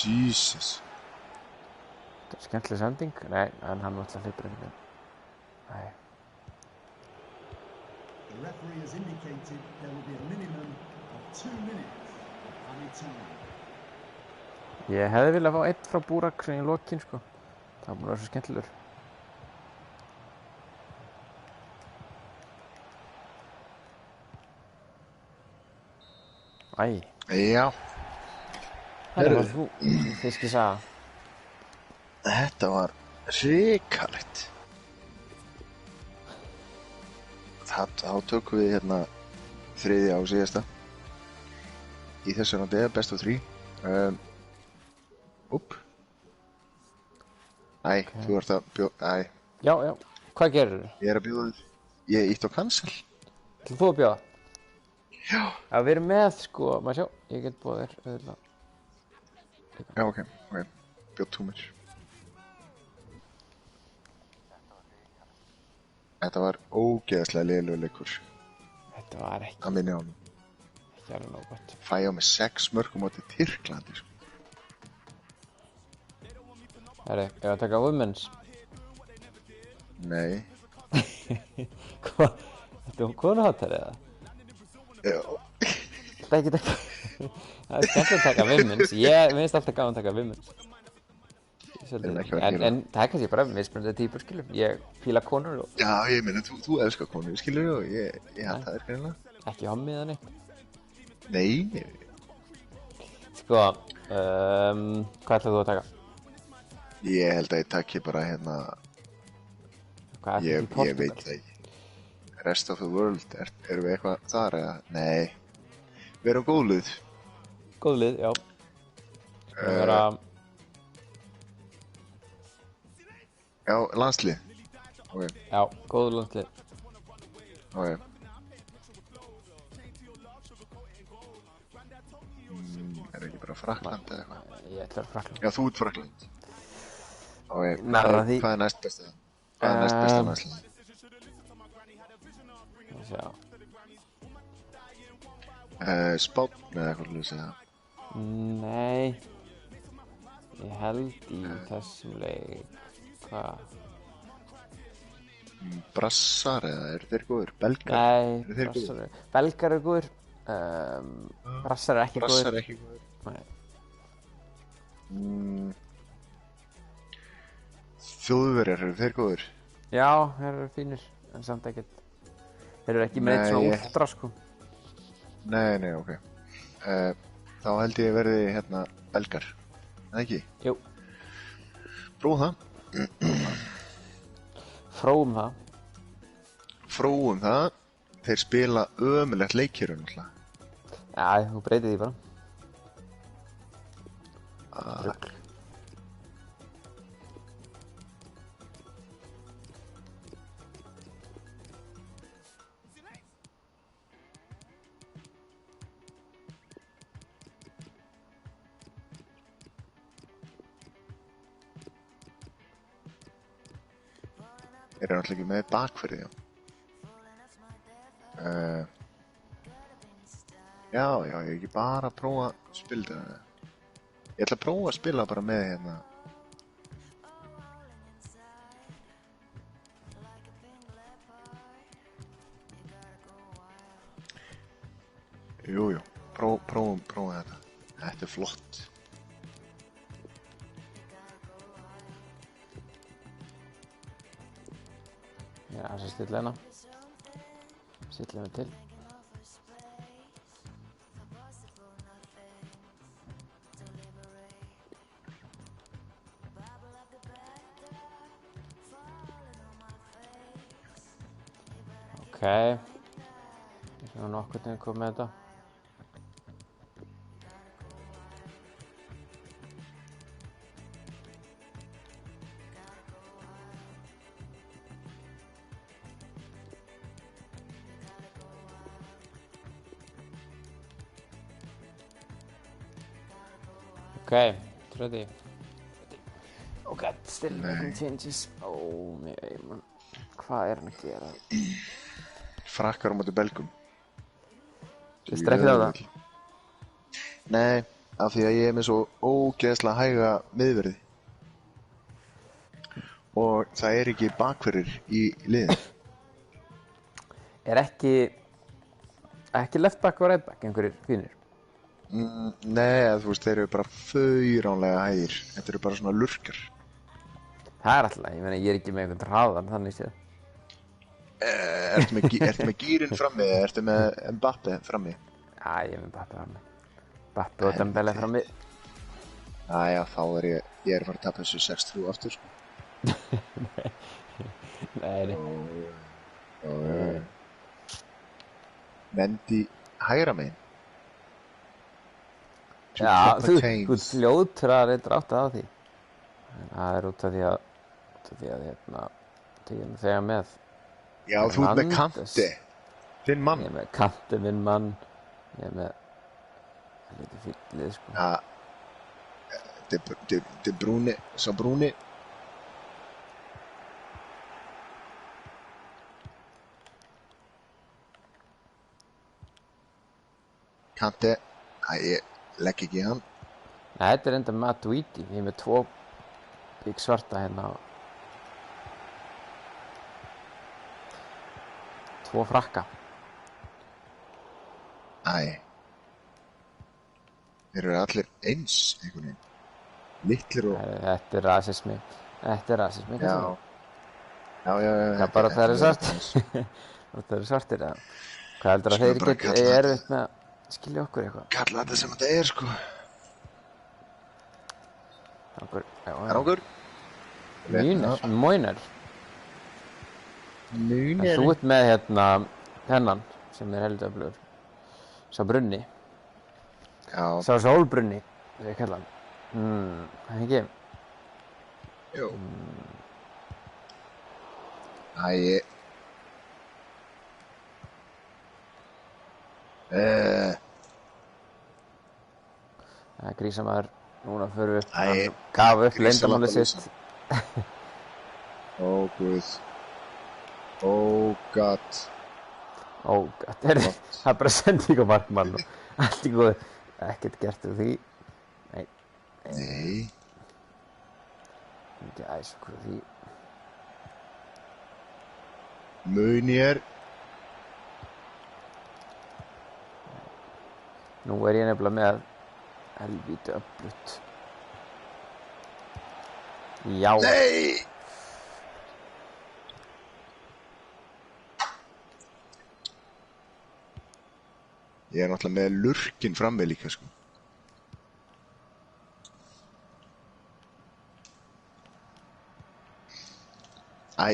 Jesus. Þetta er skemmtileg sending. Nei, en hann var alltaf hleypur einhvern veginn. Nei. The referee has indicated there will be a minimum of 2 minutes of added time. Ég hefði viljað fá einn frá Burak sem í lokin, sko. Það var búin að vera svo skemmtilegur. Æ. Já. Það var þú, fiskisaga. Þetta var hrikalegt. Þá tökum við hérna þriðja og síðasta. Í þessu randi er best of 3. Æ, þú ert að bjóða... Æ. Já. Hvað gerir þú? Ég er að bjóða þér. Ég ítt á cancel. Ætlar þú að bjóða? Já. Já, við erum með, sko, maður sjá. Ég get búið þér, auðvitað. Já, ok. Bjóð 2 mér. Þetta var ógeðslega lélegur leikur. Þetta var ekki... Það minni á hann. Ekki alveg nóg gott. Fæ á mig 6 mörk á móti Tyrklandi, sko. Herri, ég var að taka women's. Nei. Hvað? Þetta er konuháttar eða? Já. Það er ekki taka... Það er skemmt að taka women's. Ég finnst alltaf gaman að taka women's. En það er kannski bara mismunandi týpur, skilur. Ég fíla konur og... Já, ég meina, þú elskar konur, skilur, og ég held það greinilega. Ekki hommið eða neitt. Nei. Sko, hvað ætlar þú að taka? Ég held að ég takki bara hérna... Hvað ætlar Ég í Portugal? veit það ekki. Rest of the world, erum við eitthvað þar eða? Nei. Við erum góðlið. Góðlið, já. Við vera... Já, landslið. Ok. Já, góðu landslið. Ok. Er ekki bara Frakkland eða eitthvað? Ég ætla að Frakkland. Já, þú ert Frakkland. Ok, Nærra því. Hvað er næst besta? Hvað er næst besta landslið? Sjá. Spánn eða eitthvað hluti segja. Nei. Ég held í þessum leik. Hvað? Brassar eða eru þeir góðir? Belgar? Nei, brassar eru... Belgar eru góðir. Brassar eru ekki góðir. Brassar eru ekki góðir. Nei. Þjóðverjar, eru þeir góðir? Já, þeir eru fínir, en samt ekkert. Þeir eru ekki með eitt svona últra, sko. Nei, ok. Þá held ég verði hérna Belgar. Það ekki? Jú. Prófum það. Fróum það. Þeir spila ömulegt leikir náttúrulega. Já, þú breytir því bara. Rugl. Þeir eru náttúrulega ekki með bakverði, já. Já, ég er ekki bara að prófa að spila þetta. Ég ætla að prófa að spila bara með hérna. Jú, prófa þetta. Þetta flott. Ég aðeins að stilla hérna. Stilla mig til. Ég sé nokkuð til að koma með þetta. Ready. Oh god, still making changes. Oh, nei, man. Hvað hann að gera? Frakkar á móti Belgum. Ég strekkið á það? Nei, af því að ég með svo ógeðslega hæga miðverði. Og það ekki bakverðir í liðin. Ekki left back og right back einhverjir fínir? Nei, þú veist, þeir eru bara fauránlega hægir. Þetta eru bara svona lurkar. Það alltaf, ég meina, ég ekki með einhvern hraðan, þannig séð. Ertu með gýrin frammi eða ertu með Mbappe frammi? Já, ég er með Mbappe frammi. Mbappe og Dembele frammi. Jæja, þá ég að fara að tapa þessu 6-3 aftur, sko. Nei. Mendy hægra megin. Já, þú fljótur að reyndra átt að því. En það út af því að þegar með. Já, þú með Kanti. Þinn mann. Ég með Kanti, minn mann. Ég með lítið fýllið, sko. Já. De Bruyne, sá Bruyne. Kanti. Ég legg ekki í hann. Nei, þetta enda Matuidi. Ég með 2 bygg svarta hérna. 2 frakka. Þeir eru allir eins, einhvern veginn. Litlir og... Þetta er rasismi. Já. Það er bara að það eru svartir. Það eru svartir, eða. Hvað heldur að þeir geti erfitt með að skilja okkur eitthvað? Kalla þetta sem þetta sko. Rangur. Moiner. Þú ert með hennan sem heldur öflugur. Sá Brunni. Já. Sá Sólbrunni, þegar ég kalla hann. Það ekki? Jú. Það er grísamaður. Núna förum við upp. Hann gaf upp leyndarmálið sitt. Ó, guð. Oh god. Það er bara sending á markmann og allt í góðu. Ekkert gert úr því. Nei. Ekki æs okkur úr því. Meunier. Nú ég nefnilega með helvíti öflugt. Já. Nei! Ég er náttúrulega með lurkin frammi líka, sko. Æ.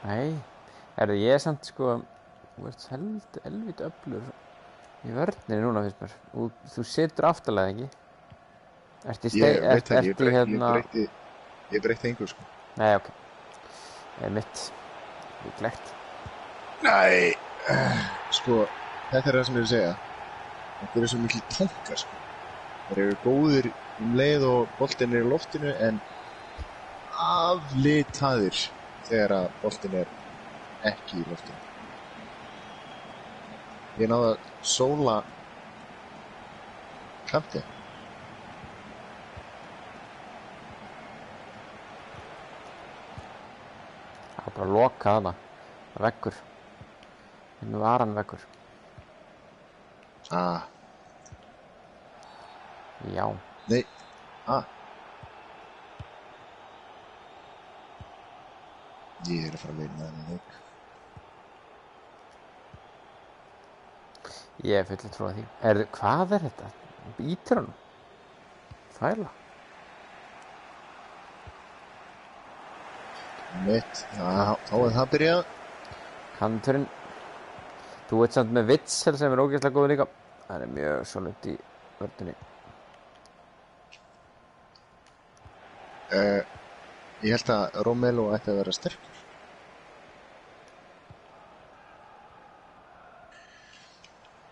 Nei, ég samt sko, þú ert helvíti öflur í vörninni núna, finnst mér. Þú situr aftalega, ekki? Ég breytti engu, sko. Nei, ok. Mitt. Líklegt. Nei, sko, þetta er það sem ég vil segja. Þetta eru svo mikil tankar, sko. Þeir eru góðir leið og boltinn í loftinu, en aflitaðir þegar að boltinn ekki í loftinu. Ég náði að sóla Kanti. Það var bara að loka þarna. Veggur. Hérna var hann vekkur. Já. Nei. Ég að fara að vinna þennan leik. Ég full að trúa því. Hvað þetta? Ítir hann? Þvæla. Mitt. Þá það byrjað. Kanturinn. Þú veit samt með Witsel sem ógeðslega góður líka. Það mjög solid í vörðunni. Ég held að Romelu ætti að vera sterkur.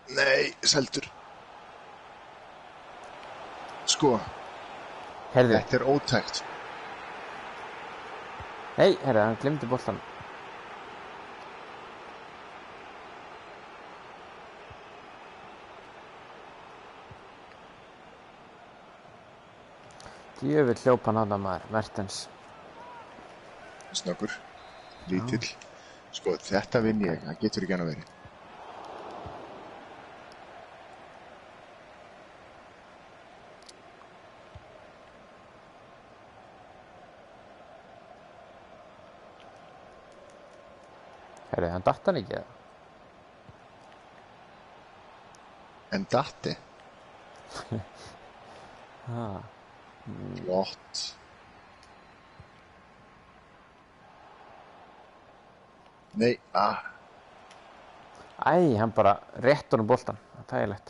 Nei, seldur. Sko. Herðu. Þetta ótækt. Nei, herðu, hann glimti boltan. Djöfull hljóp hann þarna maður, Mertens. Snöggur, lítill. Sko, þetta vinn ég, það getur ekki annað verið. Herri, hann datt hann ekki eða? En datti? Flott. Nei, Æ, hann bara rétt honum boltan. Það er þægilegt.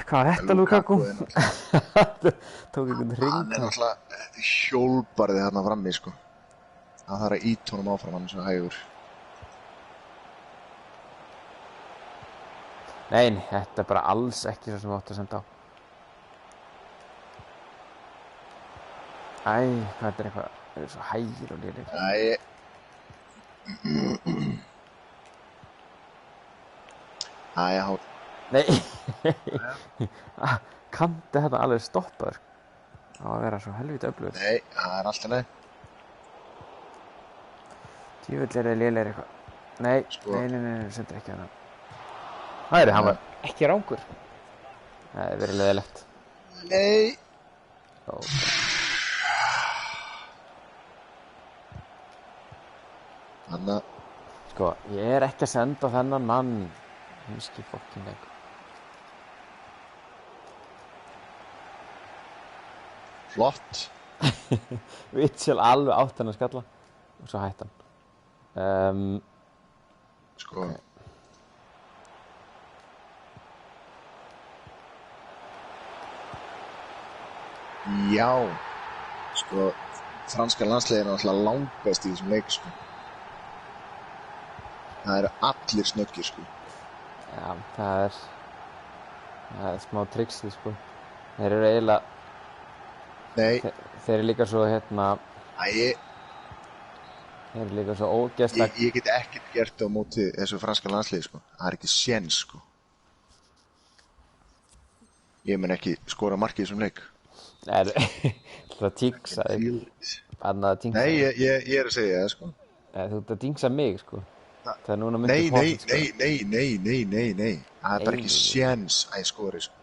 Hvað var þetta, Lukaku? Tók einhvern hring. Hann náttúrulega hjólbarði þarna frammi, sko. Það þarf að ýta honum áfram, hann er svo hægur. Nei, þetta er bara alls ekki svo sem við áttu að senda á. Æ, hvað þetta er eitthvað, það er svo hægir og lélir. Há. Nei, Kanti þetta alveg stoppaður. Það var að vera svo helvítið öflugur. Nei, það er alltaf leið. Djöfull er lélir eitthvað. Nei, Sko. nei, sendur ekki hana. Það er, hann var ekki rangur. Það er verið leiðilegt. Nei. Okay. Hanna. Sko, ég er ekki að senda þennan mann. Hinski fokkin eitthvað. Flott. Witsel alveg átt hann að skalla. Og svo hætti hann. Sko. Okay. Já. Sko, franska landsliðið er náttúrulega langbest í þessum leik, sko. Það eru allir snöggir, sko. Já, það er smá trixið, sko. Þeir eru eiginlega... Nei. Þeir eru líka svo, Þeir eru líka svo ógeðslega... Ég get ekkert gert á móti þessu franska landsliði, sko. Það er ekki séns, sko. Ég mun ekki skora markið í þessum leik. Nei, það tíksa þig. Nei, ég er að segja það, sko. Nei, þú ert að dingsa mig, sko. Það er núna Nei. Það er bara ekki séns að ég skori, sko.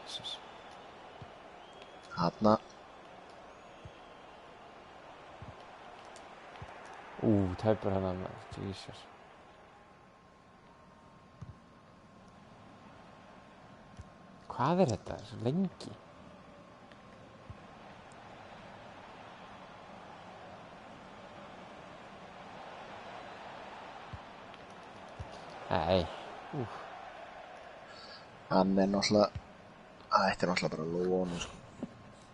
Jesus. Hanna. Tæpur hann að maður. Jesus. Hvað er þetta? Það er svo lengi. Nei. Hann er náttúrulega... Þetta er náttúrulega bara lónu, sko.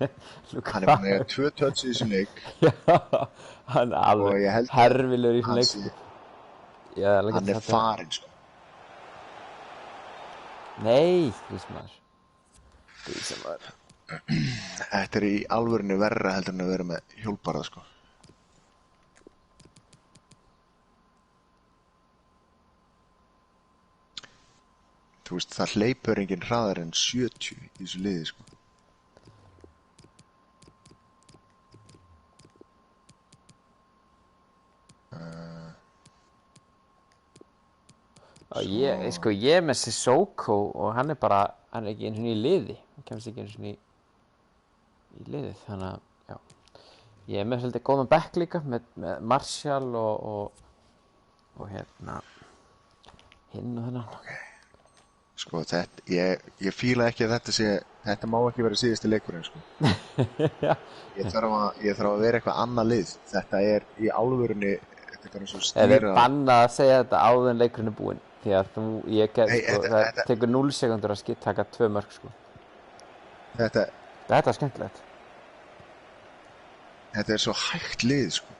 Hann er búinn að eiga 2 touch í þessum leik. Já, hann er alveg herfilegur í þessum leik, sko. Hann er farinn, sko. Nei, vísmaður. Þetta er í alvörinu verra heldur en að vera með hjólbarða, sko. þú veist, það hleypur enginn hraðar en 70 í þessu liði, sko. Ég er með Sissoko og hann er ekki eins og í liði, hann kemst ekki eins og í liðið, þannig að, já. Ég er með svolítið góðan bekk líka með Martial og hérna hinn og þennan. Sko, ég fíla ekki að þetta má ekki vera síðasti leikurinn, sko. Ég þarf að vera eitthvað annað lið. Þetta er í alvörunni, þetta er eins og stýra. Það er bannað að segja þetta áður en leikurinn er búinn, því að það tekur 0 sekundur að taka 2 mörk, sko. Þetta er skemmtilegt. Þetta er svo hægt lið, sko.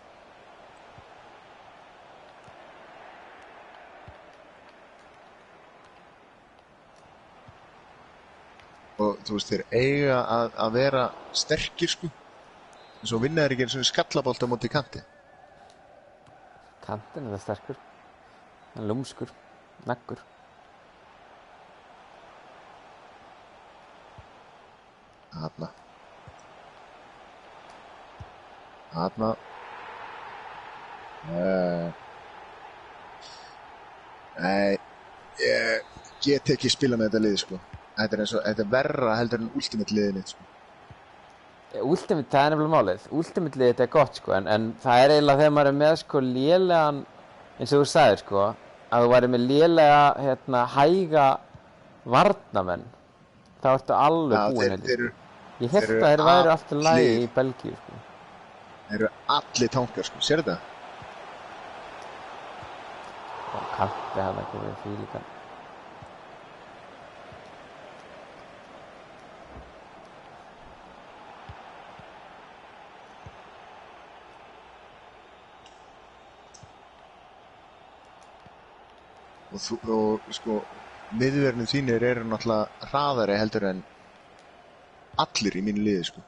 Og þú veist, þeir eiga að vera sterkir, sko. En svo vinna þeir ekki eins og skallabolta móti kanti. Kantin er það sterkur. Hann er lúmskur, neggur. Þarna. Nei, ég get ekki spila með þetta lið, sko. Þetta er verra heldur en Ultimate liðið, sko. Ultimate, það er nefnilega málið. Ultimate liðið þetta er gott, sko, en það er eiginlega þegar maður er með, sko, lélegan, eins og þú sagðir, sko, að þú væri með lélega, hæga varnamenn, þá ertu alveg búinn, heldur. Ég held að þeir væri alltaf lagi í Belgíu, sko. Þeir eru allir tankar, sko, sér þetta? Og kanti hann ekki við því líka. Og sko, miðverðinu þínir eru náttúrulega hraðari heldur en allir í mínu liði, sko.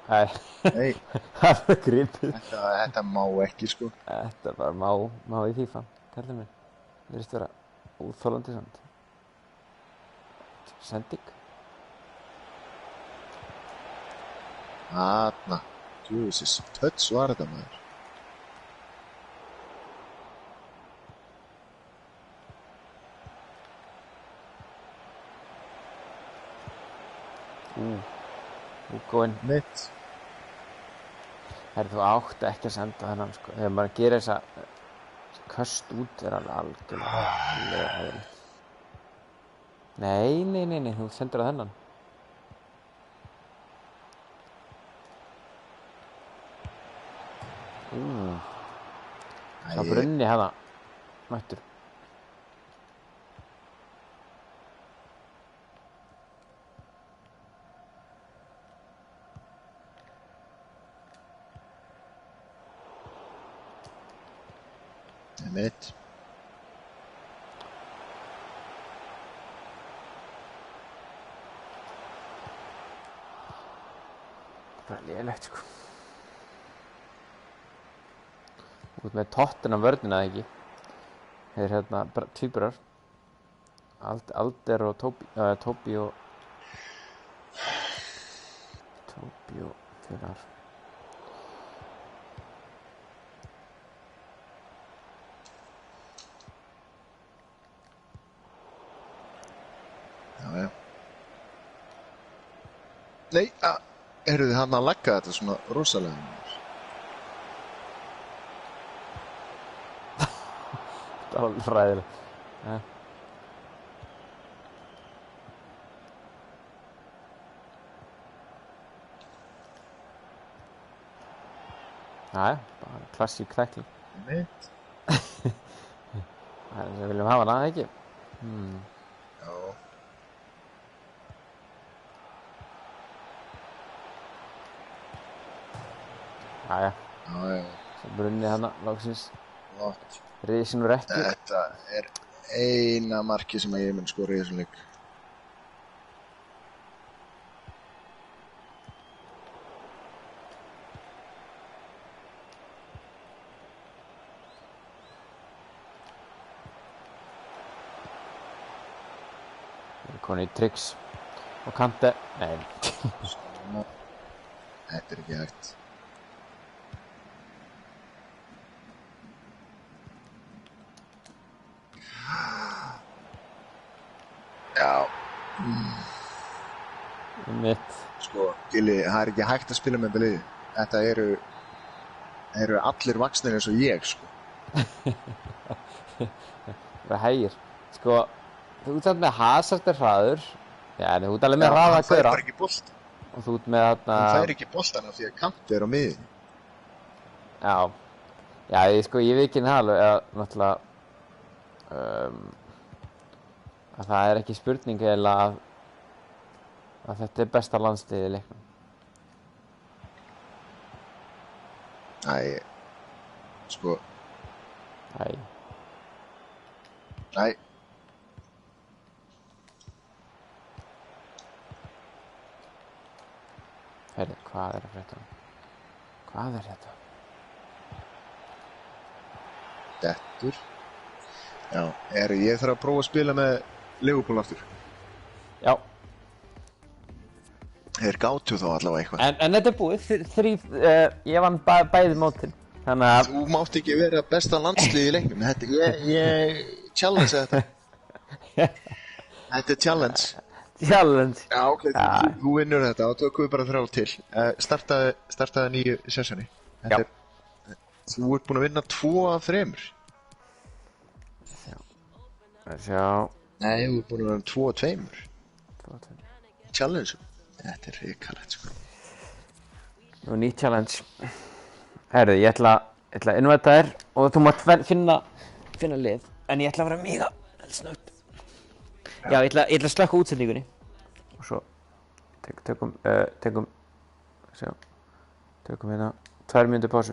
Nei. Það er gripið. Þetta má ekki, sko. Þetta bara má í FIFA, kallið mér. Það virðist vera útþolandi samt. Sending. Þarna. Djúvisis. Töts var þetta, maður. Útgóinn. Mitt. Þú átt ekki að senda þennan, sko. Þegar maður gerir þessa köst út er algjörlega hæðilegt. Nei, þú sendur að þennan. Sá brunni hérna, mættur. Mitt. Það er lélegt, sko. Út með Tottenham vörnina, eða ekki? Þeir tvíburar. Alder og Toby og félagar. Já. Nei, eruð þið hann að lagga þetta svona rosalega? Það var fræðilegt. Jæja, bara klassík tækling. Mitt. Það er sem við viljum hafa hana, ekki? Já. Jæja. Svo brunnið hana, loksins. Flott. Risin úr ekki. Þetta er eina marki sem ég mun skora í þessum leik. Koni Tryggs og Kante, nei. Svona. Þetta ekki hægt. Já. Mitt. Sko, Gilli, það ekki hægt að spila með þetta liði. Þetta eru allir vaxnir eins og ég, sko. Það er hægir. Sko, þú ert með Hazard hraður. Já, en þú ert alveg með hraða að hann fær gera. bara ekki boltan. Og þú ert með þarna... Hann fær ekki boltan af því að Kante á miðjunni. Já. Já, ég viðurkenni það alveg að náttúrulega að það er ekki spurning eiginlega að þetta er besta landsliðið í leiknum. Æ, sko. Æ. Æ. Heyrðu, hvað er að frétta? Hvað er þetta? Dettur. Já, ég þarf að prófa að spila með Liverpool aftur. Já. Þeir gátu þá allavega eitthvað. En þetta er búið, ég vann bæði mótin, þannig að... Þú mátt ekki vera besta landslið í leiknum, ég challenge þetta. Þetta er challenge. Challenge. Já, ok, þú vinnur þetta og tökum við bara 3 til. Startaði nýju sessioni. Já. Þú ert búin að vinna 2 af 3. Sjá. Nei, þú ert búin að vinna 2 af 2. 2 af 2. Challenge. Þetta er hrikalegt, sko. Nú nýtt challenge. Herðu, ég ætla að innvæta þér og þú mátt finna lið. En ég ætla að vera mega snöggt. Já, ég ætla að slökka útsendingunni. Og svo tökum hérna 2 mínútur pásu.